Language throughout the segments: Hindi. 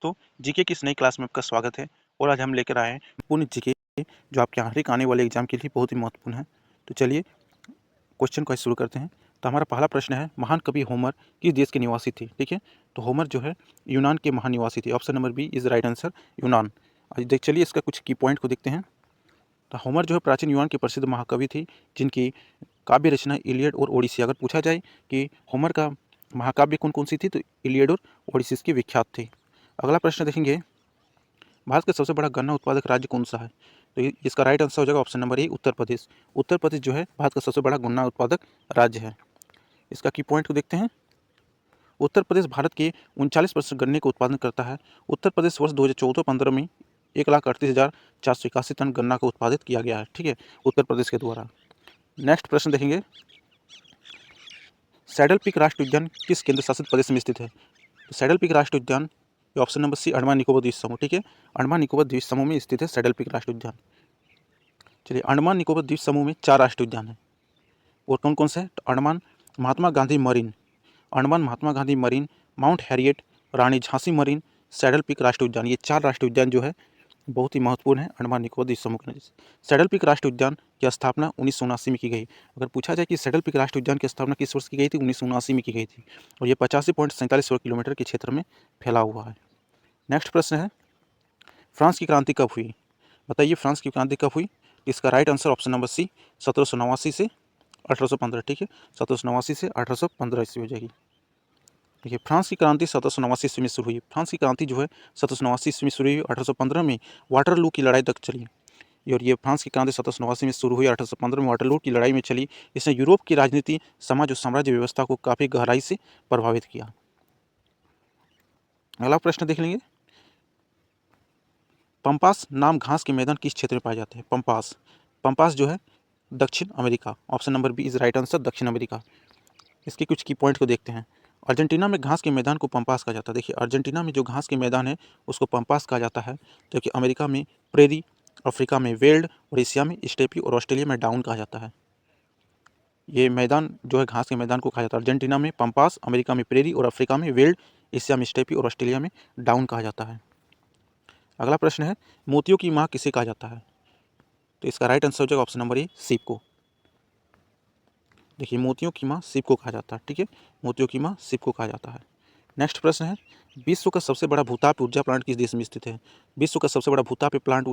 दोस्तों, जीके की इस नई क्लास में आपका स्वागत है। और आज हम लेकर आए हैं पूर्ण जीके, जो आपके हर एक आने वाले एग्जाम के लिए बहुत ही महत्वपूर्ण है। तो चलिए क्वेश्चन को शुरू करते हैं। तो हमारा पहला प्रश्न है, महान कवि होमर किस देश के निवासी थे? ठीक है, तो होमर जो है यूनान के महान निवासी थे। Option number B is right answer, यूनान। चलिए इसका कुछ की पॉइंट को देखते हैं। तो होमर जो है प्राचीन यूनान के प्रसिद्ध महाकवि थे, जिनकी काव्य रचना इलियड और ओडिसी। अगर पूछा जाए कि होमर का महाकाव्य कौन कौन सी थी, तो इलियड और ओडिसी इसके विख्यात थे। अगला प्रश्न देखेंगे, भारत का सबसे बड़ा गन्ना उत्पादक राज्य कौन सा है? तो इसका राइट आंसर हो जाएगा option number A, Uttar Pradesh. Uttar Pradesh जो है भारत का सबसे बड़ा गन्ना उत्पादक राज्य है। इसका की पॉइंट को देखते हैं। उत्तर प्रदेश भारत के 39% गन्ने का उत्पादन करता है। उत्तर प्रदेश वर्ष 2014-15 में 1,38,481 टन गन्ना का उत्पादित किया गया है। ठीक है, उत्तर प्रदेश के द्वारा। नेक्स्ट प्रश्न देखेंगे, सैडल पीक राष्ट्रीय उद्यान किस केंद्र शासित प्रदेश में स्थित है? तो सैडल पीक राष्ट्रीय उद्यान, option number C, Andaman Nicobar द्वीप समूह। ठीक है, अंडमान निकोबार द्वीप समूह में स्थित है सैडल पीक राष्ट्रीय उद्यान। चलिए, अंडमान निकोबार द्वीप समूह में 4 राष्ट्रीय उद्यान हैं। और कौन कौन से? तो Andaman Mahatma Gandhi marine, Andaman Mahatma Gandhi marine, mount Harriet, रानी झांसी मरीन, सैडल पीक राष्ट्रीय उद्यान। ये 4 राष्ट्रीय उद्यान जो है बहुत ही महत्वपूर्ण है अंडमान निकोबार द्वीप समूह के नजर से। सैडल पीक राष्ट्रीय उद्यान की स्थापना 1979 में की गई। अगर पूछा जाए कि सैडल पीक राष्ट्रीय उद्यान की स्थापना किस वर्ष की गई थी? 1979 में की गई थी। और ये 85.47 वर्ग किलोमीटर के क्षेत्र में फैला हुआ है। नेक्स्ट प्रश्न है, फ्रांस की क्रांति कब हुई? बताइए, फ्रांस की क्रांति कब हुई? इसका right answer option number C, 1789 से 1815। ठीक है, 1789 से 1815 ईस्वी हो जाएगी। देखिए, फ्रांस की क्रांति 1789 ईस्वी में शुरू हुई। फ्रांस की क्रांति जो है 1789 ईस्वी में शुरू हुई, 1815 में वाटरलू की लड़ाई तक चली। और ये फ्रांस की क्रांति 1789 में शुरू हुई, 1815 में वाटरलू की लड़ाई में चली। इसने यूरोप की राजनीति, समाज और साम्राज्य व्यवस्था को काफ़ी गहराई से प्रभावित किया। अगला प्रश्न देख लेंगे, पंपास नाम घास के मैदान किस क्षेत्र में पाए जाते हैं? पंपास, पंपास जो है दक्षिण America. Option number B is right answer, दक्षिण अमेरिका। इसके कुछ की पॉइंट को देखते हैं। अर्जेंटीना में घास के मैदान को पंपास कहा जाता है। देखिए, अर्जेंटीना में जो घास के मैदान है उसको पंपास कहा जाता है, जबकि अमेरिका में प्रेरी, अफ्रीका में वेल्ड, और एशिया में स्टेपी और ऑस्ट्रेलिया में डाउन कहा जाता है। ये मैदान जो है घास के मैदान को कहा जाता है। अर्जेंटीना में पंपास, अमेरिका में प्रेरी और अफ्रीका में वेल्ड, एशिया में स्टेपी और ऑस्ट्रेलिया में डाउन कहा जाता है। अगला प्रश्न है, मोतियों की माँ किसे कहा जाता है? तो इसका राइट आंसर हो जाएगा ऑप्शन नंबर ए, सीप को। देखिए, मोतियों की माँ सीप को कहा जाता है। ठीक है, मोतियों की माँ सीप को कहा जाता है। नेक्स्ट प्रश्न है, विश्व का सबसे बड़ा भूताप ऊर्जा प्लांट किस देश में स्थित है? विश्व का सबसे बड़ा भूताप प्लांट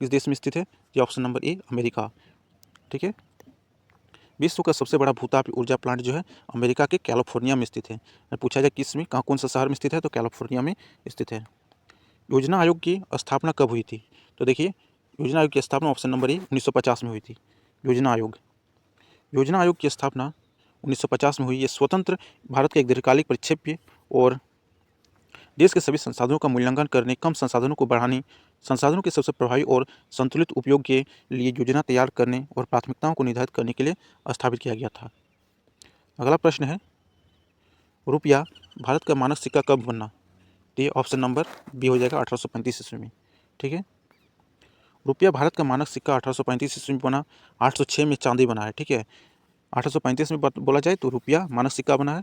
किस देश में स्थित है? ये ऑप्शन नंबर ए, अमेरिका। ठीक है, विश्व का सबसे बड़ा भूताप ऊर्जा प्लांट जो है अमेरिका के कैलिफोर्निया में स्थित है। पूछा जाए किस में, कहाँ, कौन सा शहर में स्थित है, तो कैलिफोर्निया में स्थित है। योजना आयोग की स्थापना कब हुई थी? तो देखिए, योजना आयोग की स्थापना ऑप्शन नंबर ए, 1950 में हुई थी। योजना आयोग, योजना आयोग की स्थापना 1950 में हुई। ये स्वतंत्र भारत का एक दीर्घकालिक प्रक्षेप्य और देश के सभी संसाधनों का मूल्यांकन करने, कम संसाधनों को बढ़ाने, संसाधनों के सबसे प्रभावी और संतुलित उपयोग के लिए योजना तैयार करने और प्राथमिकताओं को निर्धारित करने के लिए स्थापित किया गया था। अगला प्रश्न है, रुपया भारत का मानक सिक्का कब बना? तो ये ऑप्शन नंबर बी हो जाएगा, 1835 ईस्वी में। ठीक है, रुपया भारत का मानक सिक्का 1835 ईस्वी में बना। 806 में चांदी बना है। ठीक है, 1835 में बोला जाए तो रुपया मानक सिक्का बना है,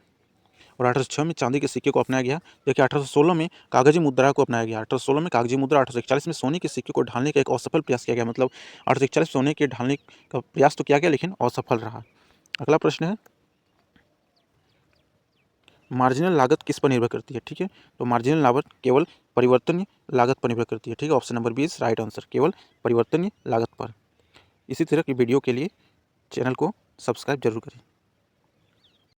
और 1806 में चांदी के सिक्के को अपनाया गया, जबकि 1816 में कागजी मुद्रा को अपनाया गया। 1816 में कागजी मुद्रा, 1841 में सोने के सिक्के को ढालने का एक असफल प्रयास किया गया। मतलब 1841 सोने के ढालने का प्रयास तो किया गया, लेकिन असफल रहा। अगला प्रश्न है, मार्जिनल लागत किस पर निर्भर करती है? ठीक है, तो मार्जिनल लागत केवल परिवर्तनीय लागत पर निर्भर करती है। ठीक है, option number B is right answer, केवल परिवर्तनीय लागत पर। इसी तरह की वीडियो के लिए चैनल को सब्सक्राइब जरूर करें।